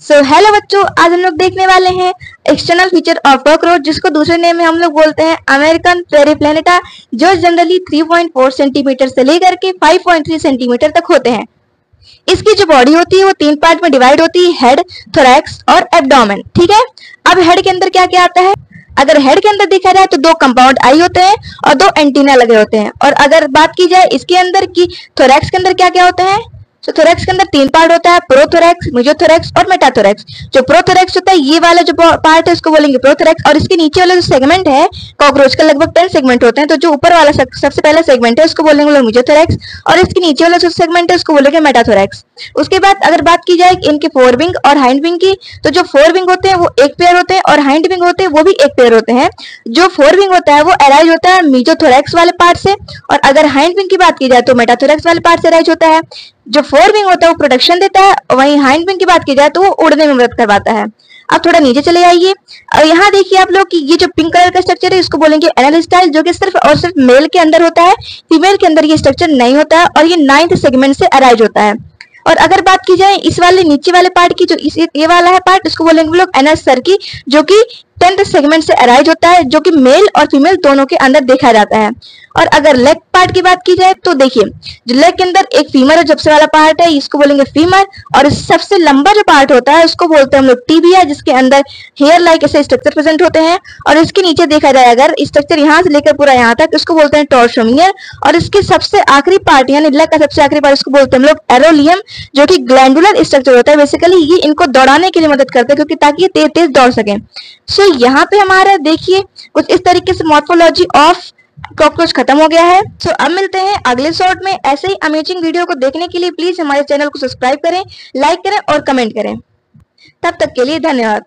Hello बच्चों, आज हम लोग देखने वाले हैं एक्सटर्नल फीचर ऑफ कॉकरोच, जिसको दूसरे नेम में हम लोग बोलते हैं अमेरिकन प्रेरी प्लैनेटा, जो जनरली 3.4 सेंटीमीटर से लेकर के 5.3 सेंटीमीटर तक होते हैं। इसकी जो बॉडी होती है वो 3 पार्ट में डिवाइड होती है, हेड, थोरैक्स और एब्डोमेन। ठीक है, अब हेड के अंदर क्या क्या आता है? अगर हेड के अंदर देखा जाए तो 2 कंपाउंड आई होते हैं और 2 एंटीना लगे होते हैं। और अगर बात की जाए इसके अंदर की थोरैक्स के अंदर क्या क्या होते हैं, तो थोरैक्स के अंदर 3 पार्ट होता है, प्रोथोरैक्स, मेसोथोरैक्स और मेटाथोरैक्स। जो प्रोथोरैक्स होता है, ये वाला जो पार्ट है उसको बोलेंगे प्रोथोरैक्स, और इसके नीचे वाला जो सेगमेंट है कॉकरोच का, लगभग 10 सेगमेंट होते हैं। तो जो ऊपर वाला सबसे पहला सेगमेंट है उसको बोलेंगे लोग मेसोथोरैक्स, और इसके नीचे वाला जो सेगमेंट है उसको बोलेंगे मेटाथोरैक्स। उसके बाद अगर बात की जाए इनके फोर विंग और हाइंड विंग की, तो जो फोर विंग होते हैं वो एक पेयर होते हैं और हाइंड विंग होते हैं वो भी एक पेयर होते हैं। जो फोर विंग होता है वो अराइज होता है मेसोथोरैक्स वाले पार्ट से, और अगर हाइंड विंग की बात की जाए तो मेटाथोरैक्स वाले पार्ट से अराइज होता है। जो फोर विंग होता है वो प्रोटेक्शन देता है, वहीं हाइंड विंग की बात की जाए तो वो उड़ने में मदद करवाता है। अब थोड़ा नीचे चले आइए और यहाँ देखिए आप लोग कि ये जो पिंक कलर का स्ट्रक्चर है इसको बोलेंगे एनल स्टाइल, जो कि सिर्फ और सिर्फ मेल के अंदर होता है, फीमेल के अंदर ये स्ट्रक्चर नहीं होता है, और ये 9th सेगमेंट से अराइज होता है। और अगर बात की जाए इस वाले नीचे वाले पार्ट की, जो ये वाला है पार्ट, इसको बोलेंगे लोग एनल सर्की, जो कि 10th सेगमेंट से अराइज होता है, जो कि मेल और फीमेल दोनों के अंदर देखा जाता है। और अगर लेग पार्ट की बात की जाए तो देखिए, जो लेग के अंदर एक फीमर है, सबसे वाला पार्ट है इसको बोलेंगे फीमर, और सबसे लंबा जो पार्ट होता है उसको बोलते हैं हम लोग टिबिया, जिसके अंदर हेयर लाइक ऐसे स्ट्रक्चर प्रेजेंट होते हैं। और इसके नीचे देखा जाए अगर स्ट्रक्चर यहाँ से लेकर पूरा यहाँ तक, इसको बोलते हैं टॉर्सोमियर। और इसके सबसे आखिरी पार्ट यानी लेग का सबसे आखिरी पार्ट, इसको बोलते हैं हम लोग एरोलियम, जो कि ग्लैंडुलर स्ट्रक्चर होता है। बेसिकली ये इनको दौड़ाने के लिए मदद करते हैं, क्योंकि ताकि ये तेज तेज दौड़ सकें। सो यहाँ पे हमारा देखिए कुछ इस तरीके से मॉर्फोलॉजी ऑफ कॉकरोच खत्म हो गया है। सो अब मिलते हैं अगले शॉर्ट में। ऐसे ही अमेजिंग वीडियो को देखने के लिए प्लीज हमारे चैनल को सब्सक्राइब करें, लाइक करें और कमेंट करें। तब तक के लिए धन्यवाद।